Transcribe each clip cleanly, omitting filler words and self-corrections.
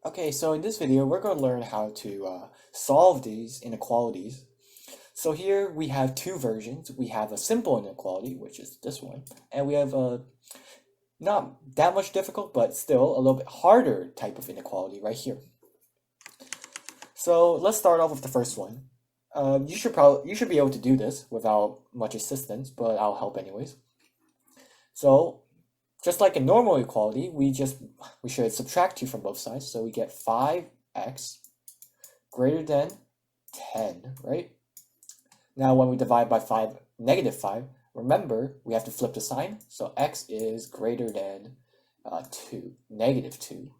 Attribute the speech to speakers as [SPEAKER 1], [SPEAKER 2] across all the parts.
[SPEAKER 1] Okay, so in this video, we're going to learn how to solve these inequalities. So here we have two versions. We have a simple inequality, which is this one, and we have a not that much difficult, but still a little bit harder type of inequality right here. So let's start off with the first one. You should be able to do this without much assistance, but I'll help anyways. So just like a normal equality, we should subtract 2 from both sides, so we get 5x greater than 10, right? Now when we divide by -5, remember we have to flip the sign, so x is greater than 2, -2.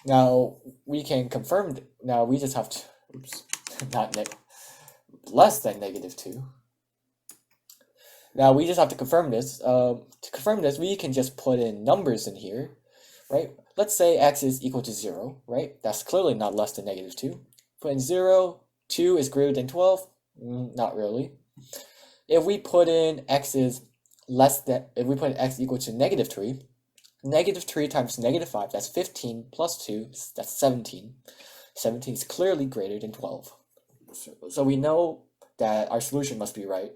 [SPEAKER 1] Now we can confirm, now we just have to, oops, not less than -2. Now we just have to confirm this. To confirm this, we can just put in numbers in here, right? Let's say x is equal to 0, right? That's clearly not less than -2. Put in 0, 2 is greater than 12. Not really. If we put in x is if we put in x equal to -3, -3 times -5, that's 15 plus 2, that's 17. 17 is clearly greater than 12. So we know that our solution must be right.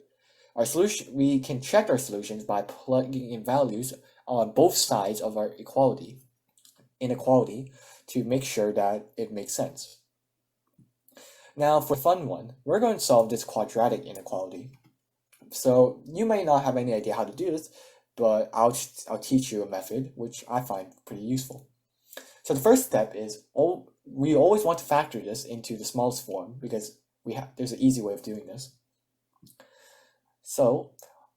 [SPEAKER 1] Our solution, we can check our solutions by plugging in values on both sides of our inequality to make sure that it makes sense. Now for the fun one, we're going to solve this quadratic inequality. So you may not have any idea how to do this, but I'll teach you a method which I find pretty useful. So the first step is we always want to factor this into the smallest form because there's an easy way of doing this. So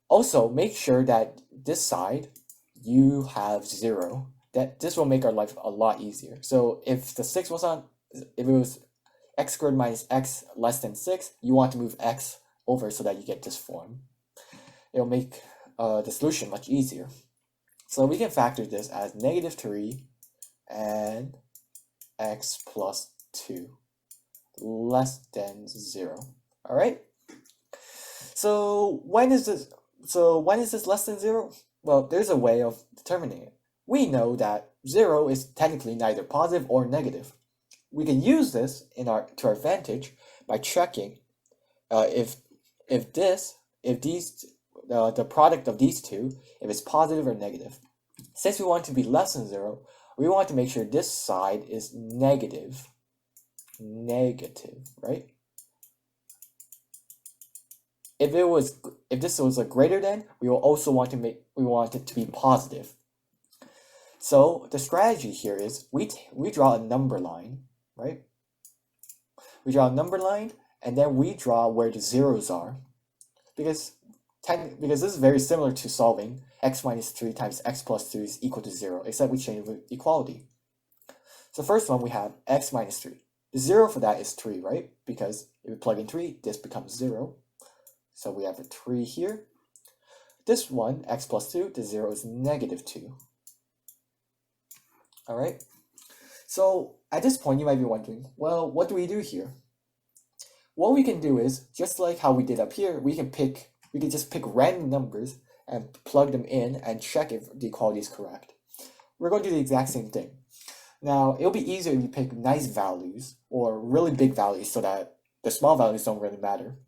[SPEAKER 1] also make sure that this side you have 0. This will make our life a lot easier. So if the 6 was if it was x squared minus x less than 6, you want to move x over so that you get this form. It'll make the solution much easier. So we can factor this as -3 and x plus 2 less than 0. All right. So when is this less than 0? Well, there's a way of determining it. We know that 0 is technically neither positive or negative. We can use this to our advantage by checking if the product of these two, if it's positive or negative. Since we want to be less than 0, we want to make sure this side is negative, right? If this was a greater than, we will also want it to be positive. So the strategy here is we draw a number line, right? We draw a number line and then we draw where the zeros are, because this is very similar to solving x minus 3 times x plus 2 is equal to 0, except we change the equality. So first one we have x minus 3. The 0 for that is 3, right? Because if we plug in 3, this becomes 0. So we have a 3 here. This one, x plus 2, the 0 is -2. All right. So at this point, you might be wondering, well, what do we do here? What we can do is, just like how we did up here, we can just pick random numbers and plug them in and check if the equality is correct. We're going to do the exact same thing. Now, it'll be easier if you pick nice values or really big values so that the small values don't really matter.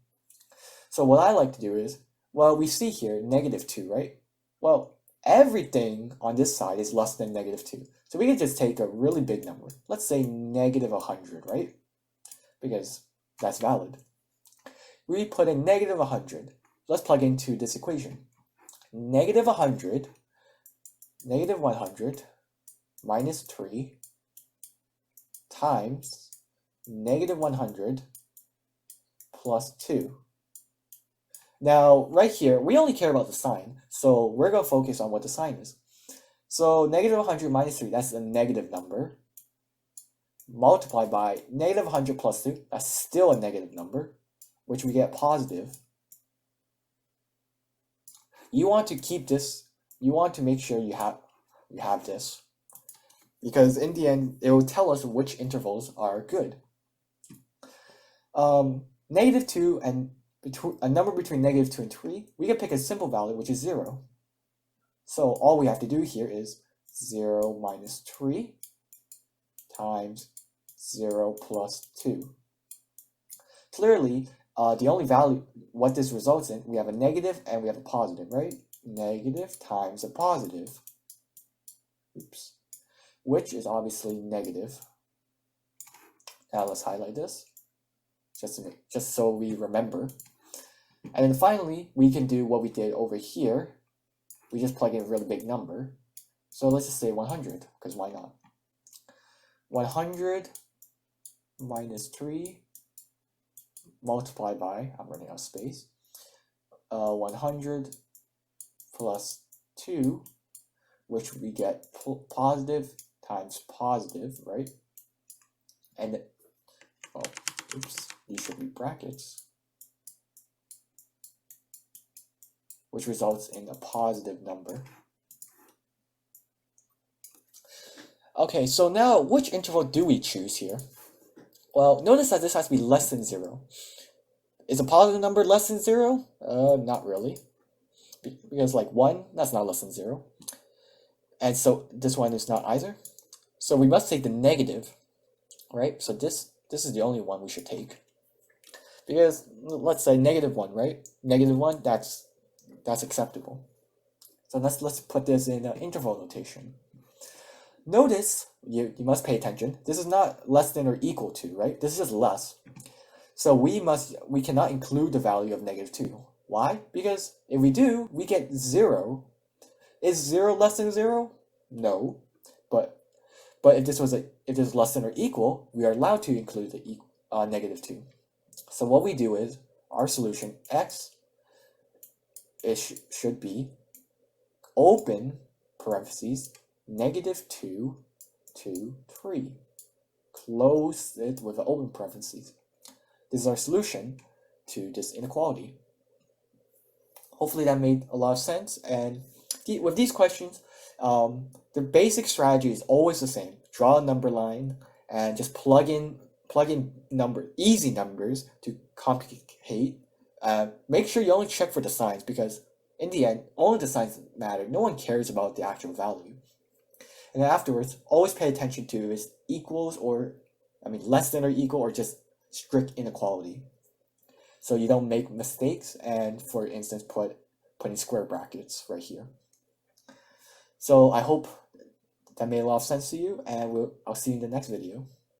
[SPEAKER 1] So what I like to do is, well, we see here -2, right? Well, everything on this side is less than -2. So we can just take a really big number. Let's say -100, right? Because that's valid. We put in -100. Let's plug into this equation. -100 minus 3 times -100 plus 2. Now, right here, we only care about the sign, so we're going to focus on what the sign is. So -100 minus 3, that's a negative number, multiplied by -100 plus 2, that's still a negative number, which we get positive. You want to keep this, you want to make sure you have this, because in the end, it will tell us which intervals are good. -2 and a number between -2 and 3, we can pick a simple value, which is 0. So all we have to do here is 0 minus 3 times 0 plus 2. Clearly, the only value, what this results in, we have a negative and we have a positive, right? Negative times a positive, oops, which is obviously negative. Now let's highlight this, just so we remember. And then finally, we can do what we did over here. We just plug in a really big number. So let's just say 100, because why not? 100 minus 3 multiplied by, I'm running out of space, 100 plus 2, which we get positive times positive, right? And, oh, oops, these should be brackets, which results in a positive number. Okay, so now which interval do we choose here? Well, notice that this has to be less than 0. Is a positive number less than 0? Not really. Because like 1, that's not less than 0. And so this one is not either. So we must take the negative, right? So this is the only one we should take. Because let's say -1, right? -1, that's acceptable. So let's put this in interval notation. Notice, you must pay attention, this is not less than or equal to, right? This is just less. So we cannot include the value of -2. Why? Because if we do, we get 0. Is 0 less than 0? No. But if this is less than or equal, we are allowed to include the -2. So what we do is, our solution x should be open parentheses -2 to 3. Close it with an open parentheses. This is our solution to this inequality. Hopefully that made a lot of sense. And with these questions, the basic strategy is always the same. Draw a number line and just plug in easy numbers to complicate. Make sure you only check for the signs, because in the end, only the signs matter. No one cares about the actual value. And then afterwards, always pay attention to is equals less than or equal, or just strict inequality, so you don't make mistakes, and for instance put in square brackets right here. So I hope that made a lot of sense to you, and I'll see you in the next video.